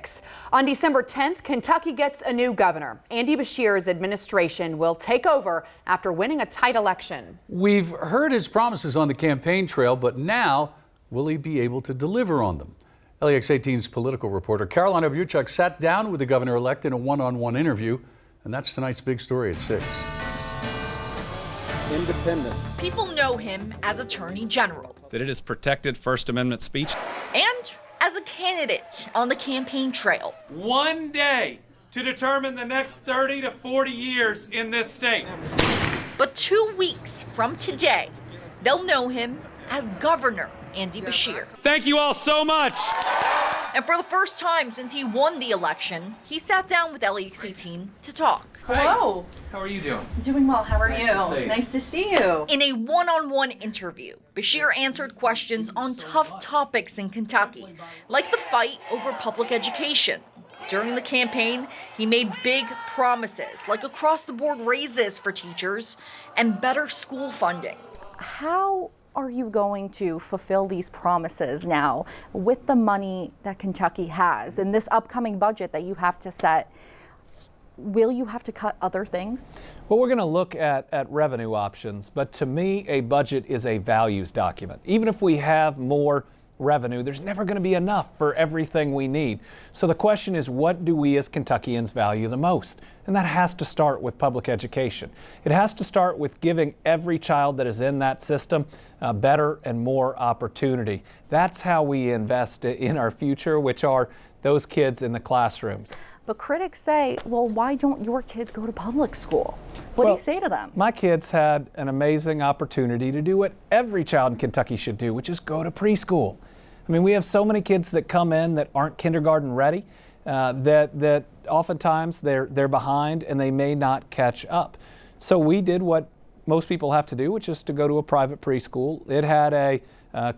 6. On December 10th, Kentucky gets a new governor. Andy Beshear's administration will take over after winning a tight election. We've heard his promises on the campaign trail, but now will he be able to deliver on them? LEX 18's political reporter Carolina Buchuk sat down with the governor-elect in a one-on-one interview, and that's tonight's big story at 6. Independence. People know him as Attorney General. That it is protected First Amendment speech. And as a candidate on the campaign trail. One day to determine the next 30 to 40 years in this state. But 2 weeks from today, they'll know him as Governor Andy Beshear. Thank you all so much. And for the first time since he won the election, he sat down with LEX 18 to talk. Hello. How are you doing? Doing well. How are Nice you? to see you. Nice to see you. In a one-on-one interview, Beshear answered questions on tough topics in Kentucky, like the fight over public education. During the campaign, he made big promises, like across-the-board raises for teachers and better school funding. How are you going to fulfill these promises now with the money that Kentucky has in this upcoming budget that you have to set? Will you have to cut other things? Well, we're going to look at revenue options, but to me, a budget is a values document. Even if we have more revenue, there's never going to be enough for everything we need. So the question is, what do we as Kentuckians value the most? And that has to start with public education. It has to start with giving every child that is in that system better and more opportunity. That's how we invest in our future, which are those kids in the classrooms. But critics say, well, why don't your kids go to public school? What do you say to them? My kids had an amazing opportunity to do what every child in Kentucky should do, which is go to preschool. I mean, we have so many kids that come in that aren't kindergarten ready, that oftentimes they're behind and they may not catch up. So we did what most people have to do, which is to go to a private preschool. It had a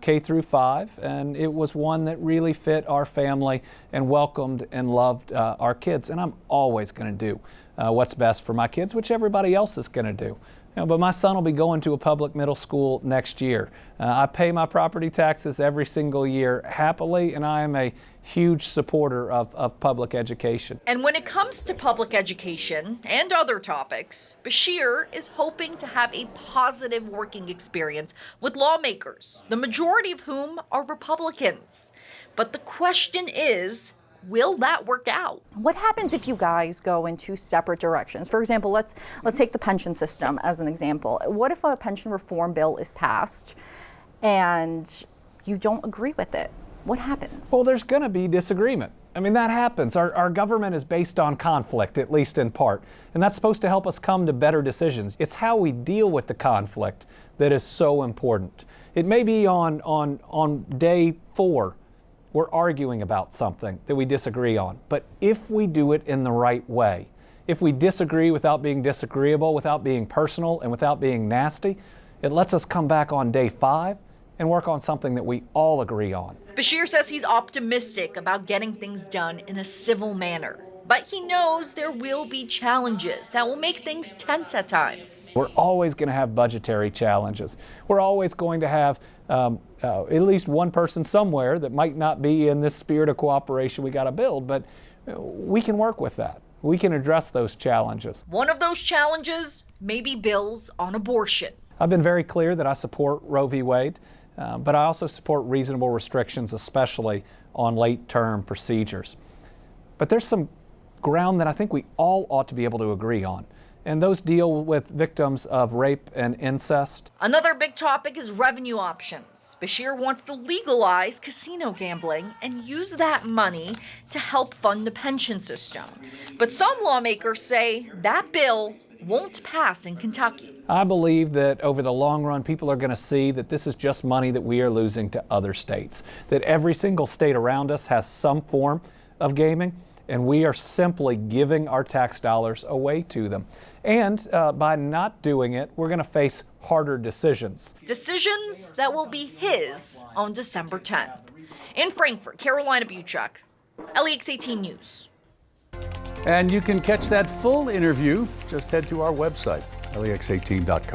K through 5, and it was one that really fit our family and welcomed and loved our kids. And I'm always going to do what's best for my kids, which everybody else is going to do. But my son will be going to a public middle school next year. I pay my property taxes every single year happily, and I am a huge supporter of public education. And when it comes to public education and other topics, Beshear is hoping to have a positive working experience with lawmakers, the majority of whom are Republicans. But the question is, will that work out? What happens if you guys go in two separate directions? For example, let's take the pension system as an example. What if a pension reform bill is passed and you don't agree with it? What happens? Well, there's going to be disagreement. I mean, that happens. Our government is based on conflict, at least in part, and that's supposed to help us come to better decisions. It's how we deal with the conflict that is so important. It may be on day 4 we're arguing about something that we disagree on, but if we do it in the right way, if we disagree without being disagreeable, without being personal, and without being nasty, it lets us come back on day 5 and work on something that we all agree on. Beshear says he's optimistic about getting things done in a civil manner, but he knows there will be challenges that will make things tense at times. We're always going to have budgetary challenges. We're always going to have at least one person somewhere that might not be in this spirit of cooperation we got to build, but we can work with that. We can address those challenges. One of those challenges may be bills on abortion. I've been very clear that I support Roe v. Wade, but I also support reasonable restrictions, especially on late-term procedures. But there's some ground that I think we all ought to be able to agree on, and those deal with victims of rape and incest. Another big topic is revenue options. Beshear wants to legalize casino gambling and use that money to help fund the pension system. But some lawmakers say that bill won't pass in Kentucky. I believe that over the long run, people are going to see that this is just money that we are losing to other states, that every single state around us has some form of gaming, and we are simply giving our tax dollars away to them. And by not doing it, we're going to face harder decisions. Decisions that will be his on December 10th. In Frankfort, Carolina Buchuk, LEX 18 News. And you can catch that full interview. Just head to our website, lex18.com.